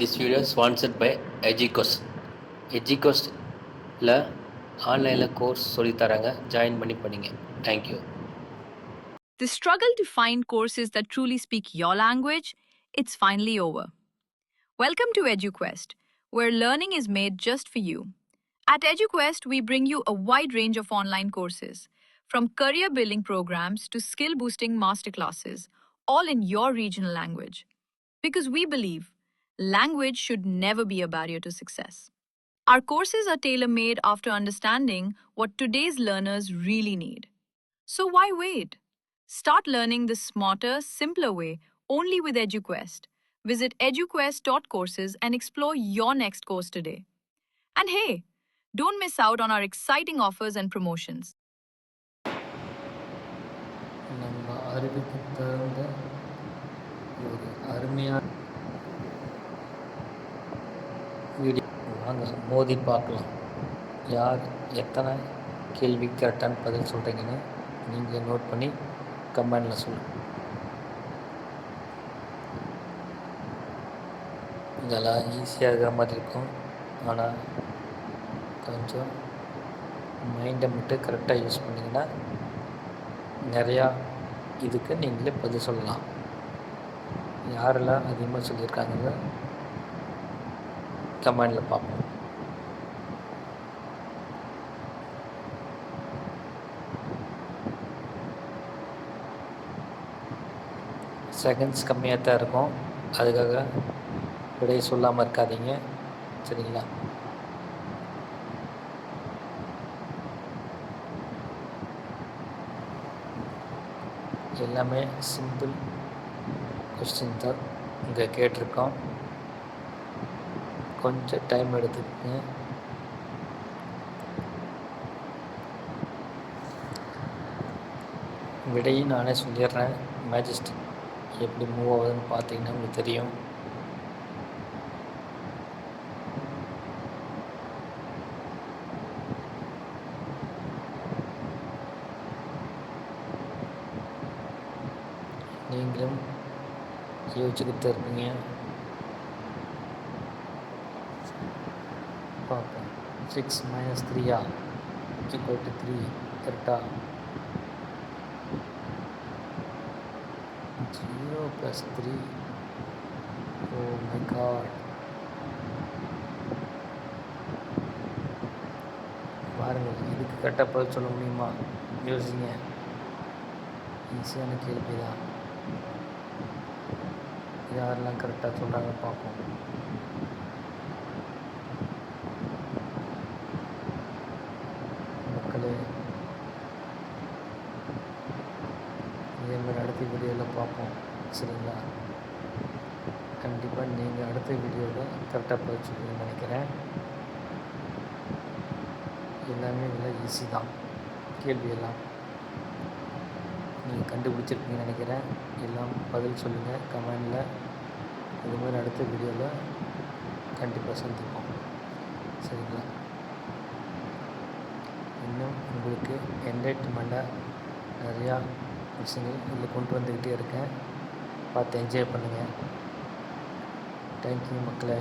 This video is sponsored by EduQuest. EduQuestல ஆன்லைனில் course சொல்லித்தராங்க, join பண்ணி படிங்க. Thank you. The struggle to find courses that truly speak your language, it's finally over. Welcome to EduQuest, where learning is made just for you. At EduQuest, we bring you a wide range of online courses, from career building programs to skill boosting masterclasses, all in your regional language. Because we believe language should never be a barrier to success. Our courses are tailor-made after understanding what today's learners really need. So why wait? Start learning the smarter, simpler way only with EduQuest. Visit eduquest.courses and explore your next course today. And hey, don't miss out on our exciting offers and promotions. நம்ம அறிவுக்கு தகுந்த ஒரு அருமையான video வாங்க மோதி பார்க்கலாம். யார் எத்தனை கேள்வி கரெக்டான பதில் சொல்கிறீங்கன்னு நீங்கள் நோட் பண்ணி கமெண்டில் சொல்லுங்கள். இதெல்லாம் ஈஸியாக இருக்கிற மாதிரி இருக்கும், ஆனால் கொஞ்சம் மைண்டை மட்டும் கரெக்டாக யூஸ் பண்ணிங்கன்னா நிறையா இதுக்கு நீங்களே பதில் சொல்லலாம். யாரெல்லாம் அதிகமாக சொல்லியிருக்காங்க கமெண்டில் பார்ப்போம். செகண்ட்ஸ் கம்மியாக தான் இருக்கும், அதுக்காக விடையை சொல்லாமல் இருக்காதீங்க, சரிங்களா? எல்லாமே சிம்பிள் கொஸ்டின் தான் இங்கே கேட்டிருக்கோம். கொஞ்சம் டைம் எடுத்துக்கங்க. விடையும் நானே சொல்லிடுறேன். மேஜிஸ்டிக் எப்படி மூவ் ஆகுதுன்னு பார்த்தீங்கன்னா உங்களுக்கு தெரியும். நீங்களும் யோசிச்சுக்கிட்டு இருப்பீங்க. பார்ப்போம். 6 - 3 = 3 கரெக்டா? 0 + 3. ஓ மை காட், பாருங்கள், இதுக்கு கரெக்டாக பதில் சொல்ல முடியுமா? யோசிங்க. ஈஸியான கேள்வி தான். யாரெல்லாம் கரெக்டாக சொல்கிறாங்க பார்ப்போம். மக்களே, இதேமாதிரி அடுத்த வீடியோவில் பார்ப்போம், சரிங்களா? கண்டிப்பாக நீங்கள் அடுத்த வீடியோவில் கரெக்டாக பதில் சொல்லுவீங்கன்னு நினைக்கிறேன். எல்லாமே இல்லை, ஈஸி தான் கேள்வியெல்லாம். நீங்கள் கண்டுபிடிச்சிருப்பீங்கன்னு நினைக்கிறேன். எல்லாம் பதில் சொல்லுங்கள் கமெண்டில். இது மாதிரி அடுத்த வீடியோவில் கண்டிப்பாக சந்திப்போம், சரிங்களா? இன்னும் உங்களுக்கு என்டர்டைன்மெண்ட்டாக நிறையா விஷயங்கள் இதில் கொண்டு வந்துக்கிட்டே இருக்கேன். பார்த்து என்ஜாய் பண்ணுங்கள். தேங்க்யூ மக்களே.